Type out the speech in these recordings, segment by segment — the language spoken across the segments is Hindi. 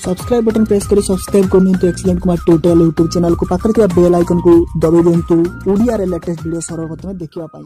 सब्सक्राइब बटन प्रेस करी सब्सक्राइब करनियंतु excellent Kumar tutorial YouTube channel को पाखरे थिबा बेल आइकन को दबाइ दियंतु ओडिया रे लेटेस्ट वीडियो सर्वप्रथम देखिबा पाई।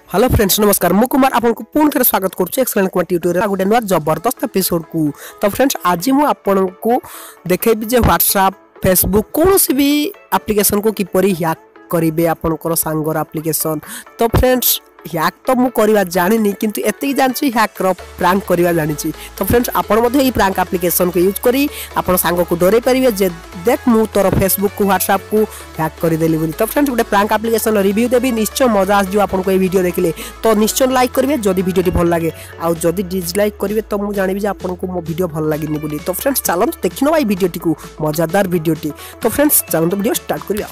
हेलो फ्रेंड्स नमस्कार मु कुमार आपनको पुन थे स्वागत करुछु एक्सीलेंट कुमार ट्यूटोरियल गोटे नुआ जबरदस्त एपिसोड को। तो फ्रेंड्स आज मु आपनको देखेबी जे व्हाट्सएप फेसबुक कोनोसी भी एप्लीकेशन को किपरि हैक करिवे आपनकर सांगर एप्लीकेशन। तो फ्रेंड्स हैक तो मु करवा जानिनी किंतु एति जानछि हैक रो प्रैंक करवा जानिछि। तो फ्रेंड्स आपण मध्ये ई प्रैंक एप्लीकेशन को यूज करी आपण सांग को डरे परिवे जे देख मु तोर फेसबुक को व्हाट्सएप को हैक कर देली बोली। तो फ्रेंड्स गोटे प्रैंक एप्लीकेशन रिव्यू देबी निश्चय मजा आस जो आपन को ई वीडियो देखले तो निश्चय लाइक करिवे जदी वीडियो भल लागे आ जदी डिसलाइक करिवे तो मु जानिबी जे आपन को मो वीडियो भल लागिनी बोली। तो फ्रेंड्स चलन देखिनो भाई वीडियो टी को मजेदार वीडियो टी। तो फ्रेंड्स चलन तो वीडियो स्टार्ट करिया।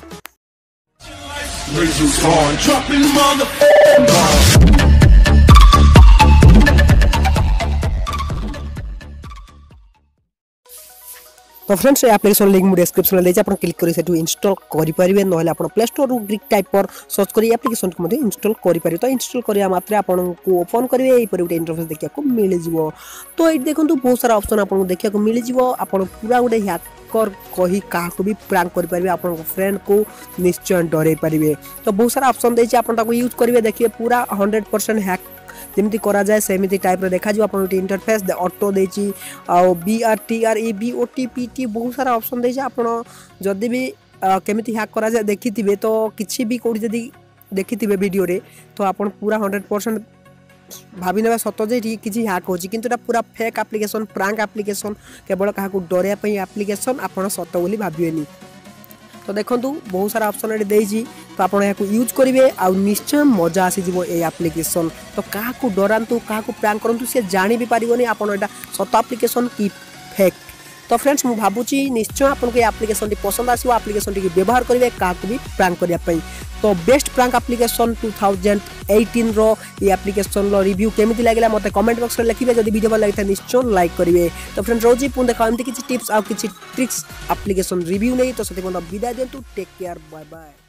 तो फ्रेंड्स एप्लीकेशन लिंक मुझे डिस्क्रिप्शन में आप क्लिक कर इंस्टॉल करेंगे ना आप प्ले स्टोर ग्रीक टाइप पर सर्च कर एप्लीकेशन को इंस्टॉल करेंगे। तो इंस्टॉल करने मात्र आपको ओपन करेंगे यहीपर गोटे इंटरफेस देखा मिल जाव। तो ये देखो बहुत सारा ऑप्शन आपको देखा मिल जाव। आप पूरा गोटे हैकर कही क्या भी प्रैंक करेंगे आप फ्रेंड को निश्चय डरे पारे। तो बहुत सारा ऑप्शन देती आप यूज करेंगे देखिए पूरा 100% हैक जमी करा जाए सेमती टाइप रे देखा आप इंटरफेस ऑटो देची BRTR OTPT बहुत सारा ऑप्शन देची आप जदि भी केमिति हैक करा जाए देखि थिबे तो किछि भी कोडी जदि देखि थिबे वीडियो रे तो आपण पूरा 100% भाभी नेबा सत जे किछि हैक होची किंतु एटा पूरा फेक एप्लीकेशन प्रैंक एप्लीकेशन केवल काहाकू डरिया पई एप्लीकेशन आपण सत बोली भाबिएनी। तो देखो बहुत सारा ऑप्शन ये देजी तो आप यूज करेंगे आ निश्चय मजा आसीज ये एप्लीकेशन। तो क्या डरातु क्या प्रैंक करूँ सी जानी भी पारे आप सत एप्लीकेशन कि फेक। तो फ्रेंड्स मु भावुची निश्चय आपको ये एप्लीकेशन पसंद आसो एप्लीकेशन टी व्यवहार करेंगे क्या भी प्रैंक करने। तो बेस्ट प्रैंक एप्लीकेशन 2018 रो ये एप्लीकेशन रो रिव्यू केमिति लागला मते कमेंट बॉक्स में लिखिबे। जदि वीडियो भल लागिता निश्चय लाइक करेंगे। तो फ्रेंड्स रोजी पुन देखा एमती किछि टिप्स आ किछि ट्रिक्स एप्लीकेशन रिव्यू नहीं तो सते विदाय दियंतु। Take care bye bye.